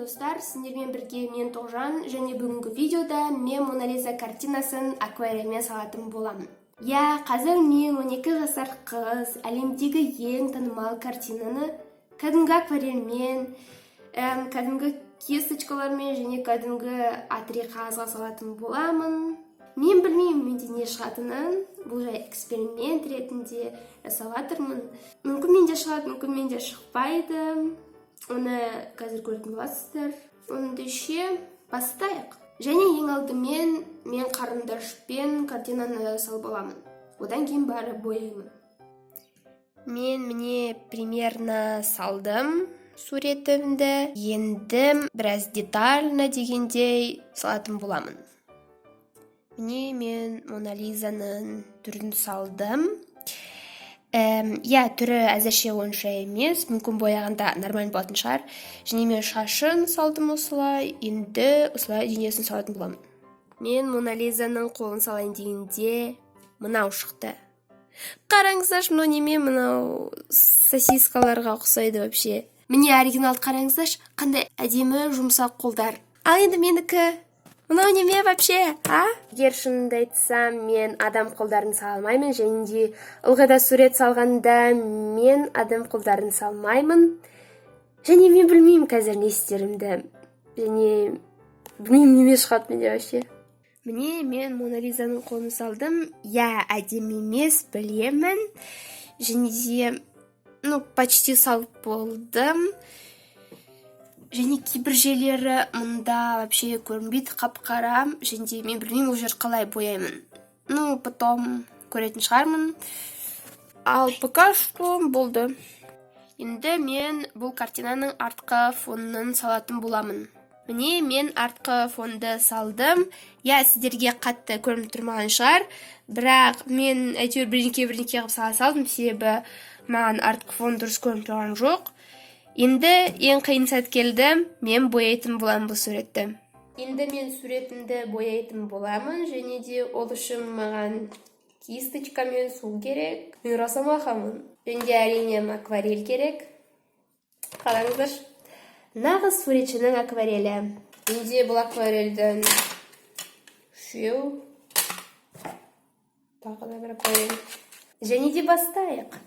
достар, сіздермен бірге мен Тоғжан, және бүгінгі видеода мен Мона Лиза картинасын акварельмен салатын боламын. Қазір мен 12 жасар қыз әлемдегі ең танымал картинаны кәдімгі акварельмен, кәдімгі кисточкалармен және кәдімгі А3 қағазға салатын боламын. Мен білмеймін менде не шығатынын, бұл жай эксперимент ретінде жасаватырмын. Мүмкін менде шығады, мүмкін менде шықпайды. Оны қазір көретін боласыздар. Ондайше бастайық. Және ең алдымен мен қарындашпен картинаны салып аламын. Одан кейін бәрі бояймын. Мен міне примерно салдым суретімді. Енді біраз детально дегендей салатын боламын. Міне мен Мона Лизаның түрін салдым. Түрі әзірше онша емес, мүмкін бояғанда нормально болатын шығар. Және мен шашын салдым осылай, енді осылай денесін салатын боламын. Мен Мона Лизаның қолын салайын дегенде мынау шықты. Қараңыздаршы, мынау неме, мынау сосискаларға ұқсайды вообще. Міне оригиналды қараңыздаршы, қандай әдемі жұмсақ қолдар. Ал енді менікі мынау неме вообще, Егер шынымды айтсам, мен адам қолдарын салмаймын, және де ылғи сурет салғанда мен адам қолдарын салмаймын. Және мен білмеймін қазір не істерімді. Және білмеймін неме шығады менде вообще. Міне мен Мона Лизаның қолын салдым. Әдемі емес, білемін. Және де, почти салып болдым. Және кейбір жерлері мұнда вообще көрінбейді, қап-қара. Және де мен білмеймін ол жер қалай бояймын. Потом көретін шығармын. Ал пока что болды. Енді мен бұл картинаның артқы фонын салатын боламын. Міне мен артқы фонды салдым. Сіздерге қатты көрініп тұрмаған шығар. Бірақ мен әйтеуір бірінке қылып сала салдым, себебі маған артқы фон дұрыс көрініп тұрған жоқ. Енді ең қиын сәт келді, мен бояйтын боламын бұл суретті. Енді мен суретімді бояйтын боламын, және де ол үшін маған кисточкамен су керек. Мен росомахамын. Және де әрине акварель керек. Қараңыздар. Нағыз суретшінің акварелі. Енді бұл акварельдің үшеу. Тағы да бір акварель. Және де бастайық.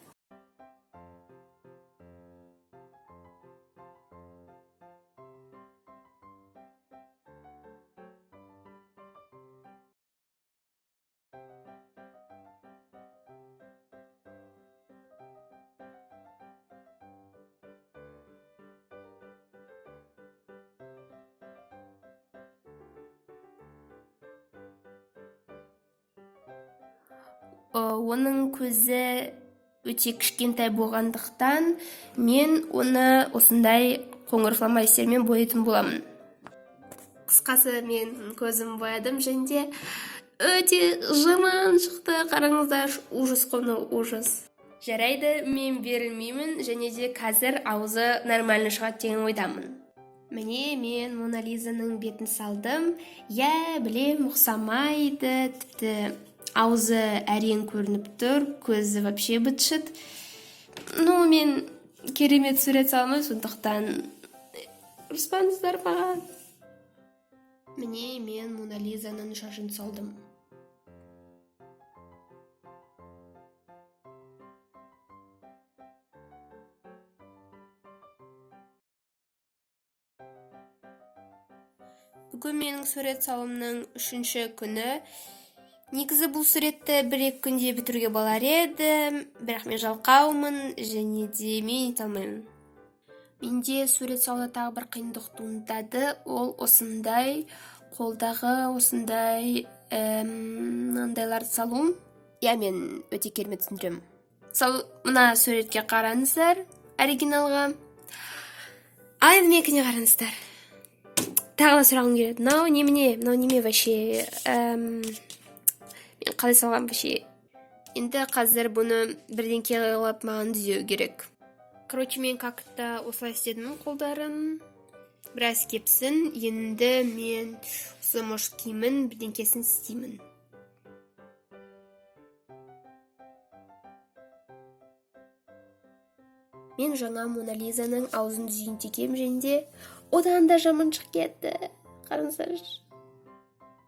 Оның көзі өте кішкентай болғандықтан мен оны осындай қоңыр фломастермен бояйтын боламын. Қысқасы мен көзім боядым, және де өте жаман шықты. Қараңыздар, ужас қоны, ужас. Жарайды, мен берілмеймін, және де қазір аузы нормально шығады деген ойдамын. Міне мен Мона Лизаның бетін салдым. Білем, ұқсамайды, тіпті аузы әрең көрініп тұр, көзі вообще быт-шыт. Мен керемет сурет салмай, сондықтан ұрыспаңыздар маған. Міне мен Мона Лизаның шашын салдым. Бүгін менің сурет салымның 3-ші күні. Негізі бұл суретті 1-2 күнде бітіруге болар еді, бірақ мен жалқаумын, және де мен ете алмаймын. Менде сурет салуда тағы бір қиындық туындады, ол осындай қолдағы осындай мынандайларды салу. Мен өте керемет түсіндіремін. Мына суретке қараңыздар, оригиналға. Ал енді менікіне қараңыздар. Тағы да сұрағым келеді. Мынау неме вообще? Мен қалай салған вообще? Енді қазір бұны бірден қылып маған түзеу керек. Мен как-то осылай істедім қолдарын. Біраз кепсін. Енді мен осы киімін бірден кесін істеймін. Мен жаңа Мона Лизаның аузын түзейін текем, және одан да жаман шығып кетті. Қараңыздаршы.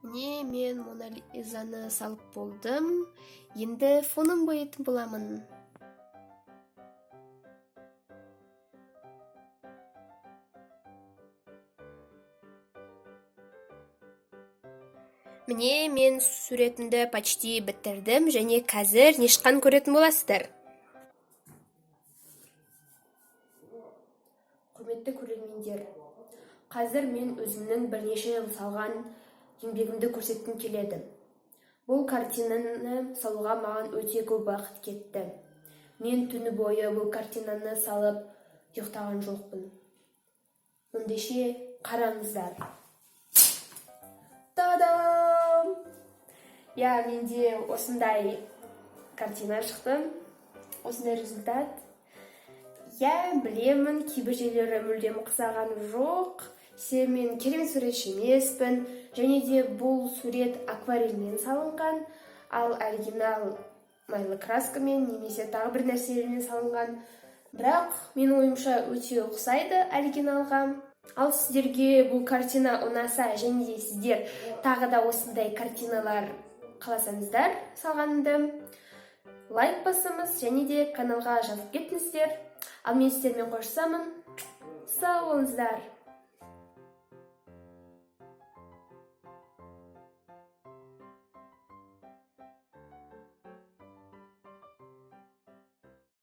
Міне мен Мона Лизаны салып болдым. Енді фонын боятын боламын. Міне мен суретімді почти бітірдім және қазір не шыққанын көретін боласыздар. Құрметті көрермендер, қазір мен өзімнің бірнеше жыл салған еңбегімді көрсеткім келеді. Бұл картинаны салуға маған өте көп уақыт кетті. Мен түні бойы бұл картинаны салып ұйықтаған жоқпын. Ендеше қараңыздар. Та-дам! Я, менде осындай картина шықты. Осындай результат. Я білемін, кейбір жерлері мүлдем ұқсаған жоқ. Мен керемет суретші емеспін. Және де бұл сурет акварельмен салынған, ал оригинал майлы краскамен немесе тағы бір нәрселермен салынған. Бірақ менің ойымша өте ұқсайды оригиналға. Ал сіздерге бұл картина ұнаса және де сіздер тағы да осындай картиналар қаласаңыздар салғанымды, лайк басыңыз және де каналға жазып кетіңіздер. Ал мен сіздермен қоштасамын. Сау болыңыздар.